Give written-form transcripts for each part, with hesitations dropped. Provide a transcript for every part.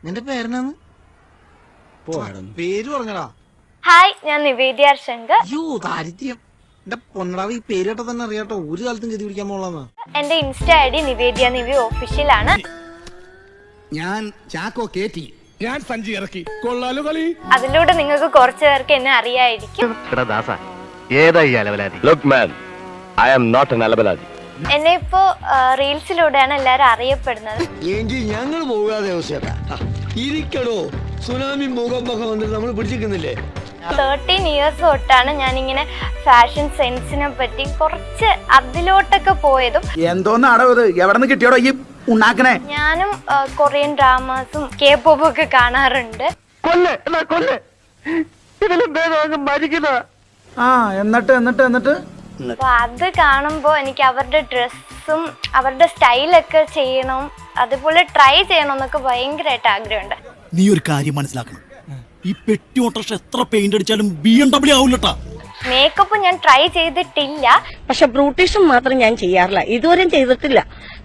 നിന്റെ പേരെന്നാന്ന്? പേര് പറഞ്ഞടാ. ഹായ്, ഞാൻ നിവേദ്യ ശങ്കർ. അയ്യോ ദാരിദ്ര്യം. എന്റെ പൊന്നടാവ്, ഈ പേര് കേട്ടാ തന്നെ അറിയാട്ടോ ഒരു കാലത്തും ഗതി പിടിക്കാൻ പോളാന്ന്. എന്റെ ഇൻസ്റ്റ ഐഡി നിവേദ്യ നിവി ഒഫീഷ്യൽ ആണ്. ഞാൻ ചാക്കോ കേറ്റി, ഞാൻ സഞ്ചി ഇറക്കി. കൊള്ളാലോ കളി. അതിലൂടെ നിങ്ങൾക്ക് കുറച്ചു പേർക്ക് എന്നെ അറിയായിരിക്കും. എന്നെ ഇപ്പോ റീൽസിലൂടെയാണ് എല്ലാരും അറിയപ്പെടുന്നത്. എങ്കിൽ ഞങ്ങൾ പോകാതെ ഇരിക്കടോ. സുനാമി ഭൂകമ്പൊക്കെ വന്നിട്ട് നമ്മൾ പിടിച്ചിരിക്കുന്നില്ലേ? 13 years തൊട്ടാണ് ഞാനിങ്ങനെ ഫാഷൻ സെൻസിനെ പറ്റി കുറച്ച് അതിലോട്ടൊക്കെ പോയതും. എന്തോന്നാടോ ഇത്? എവിടെ നിന്ന് കിട്ടിയോടോ ഈ ഉണ്ടാക്കണേ? ഞാനും കൊറിയൻ ഡ്രാമാസും K-pop ഒക്കെ കാണാറുണ്ട്. എന്നിട്ട് അപ്പൊ അത് കാണുമ്പോ എനിക്ക് അവരുടെ ഡ്രസ്സും അവരുടെ സ്റ്റൈലൊക്കെ ചെയ്യണം, അതുപോലെ ട്രൈ ചെയ്യണം എന്നൊക്കെ ഭയങ്കരമായിട്ട് ആഗ്രഹമുണ്ട്. നീ ഒരു കാര്യം മനസ്സിലാക്കണം, ഈ പെട്ടി ഓട്ടോറിക്ഷ എത്ര പെയിന്റ് അടിച്ചാലും BMW ആവൂലട്ടാ. മേക്കപ്പ് ഞാൻ ട്രൈ ചെയ്തിട്ടില്ല. പക്ഷെ ബ്യൂട്ടീഷ്യൻ മാത്രം ഞാൻ ചെയ്യാറില്ല, ഇതുവരെയും ചെയ്തിട്ടില്ല.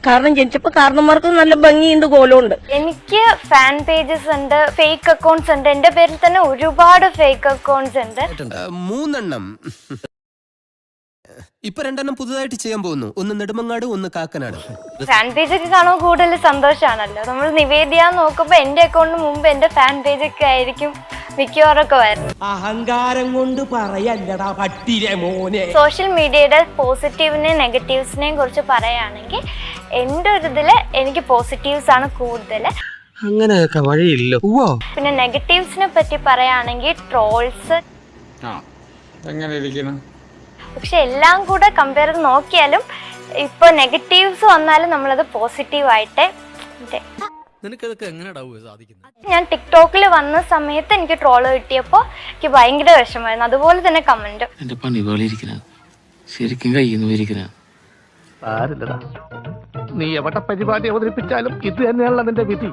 കാരണം ജനിച്ചപ്പോ കാരണന്മാർക്ക് നല്ല ഭംഗിയുണ്ട്, കോലമുണ്ട്. എനിക്ക് ഫാൻ പേജസ് ഉണ്ട്, ഫേക്ക് അക്കൗണ്ട്സ് ഉണ്ട്. എന്റെ പേരിൽ തന്നെ ഒരുപാട് ഫേക്ക് അക്കൗണ്ട്സ് ഉണ്ട്. 3 എണ്ണം. ഇപ്പൊ 2 എണ്ണം പുതുതായിട്ട് ചെയ്യാൻ പോകുന്നു. ഒന്ന് നെടുമങ്ങാട്, ഒന്ന് കാക്കനാട്. ഫാൻ പേജ് ഒക്കെ കാണുമ്പോൾ കൂടുതൽ സന്തോഷമാണല്ലോ. നമ്മൾ നിവേദ്യ നോക്കുമ്പോ എന്റെ അക്കൗണ്ടിന് മുമ്പ് എന്റെ ഫാൻ പേജ് ഒക്കെ ആയിരിക്കും മിക്കവാറൊക്കെ വരുന്നത്. അഹങ്കാരം കൊണ്ട് പറയല്ലടാ പട്ടിരെ മോനെ. സോഷ്യൽ മീഡിയയുടെ പോസിറ്റീവിനെയും നെഗറ്റീവ്സിനെയും കുറിച്ച് പറയുകയാണെങ്കിൽ എൻ്റെ ഒരു ഇതില് എനിക്ക് പോസിറ്റീവ്സ് ആണ് കൂടുതൽ. അങ്ങനെയൊക്കെ വഴിയില്ലോ. പിന്നെ നെഗറ്റീവ്സിനെ പറ്റി പറയുകയാണെങ്കിൽ ട്രോൾസ്. പക്ഷെ എല്ലാം കൂടെ കമ്പയർ ചെയ്ത് നോക്കിയാലും ഇപ്പൊ നെഗറ്റീവ്സ് വന്നാലും നമ്മളത് പോസിറ്റീവായിട്ട്. ഞാൻ ടിക്ടോക്കിൽ വന്ന സമയത്ത് എനിക്ക് ട്രോള് കിട്ടിയപ്പോ എനിക്ക് ഭയങ്കര വിഷമമായിരുന്നു. അതുപോലെ തന്നെ കമന്റ്. എന്റെ പണി പോലെ ഇരിക്കണ ശരിക്കും കയ്യിന്ന് ഇരിക്കണ നീ എവിടെ പരിപാടി അവതരിപ്പിച്ചാലും ഇത് തന്നെയാണല്ലോ നിന്റെ വിധി.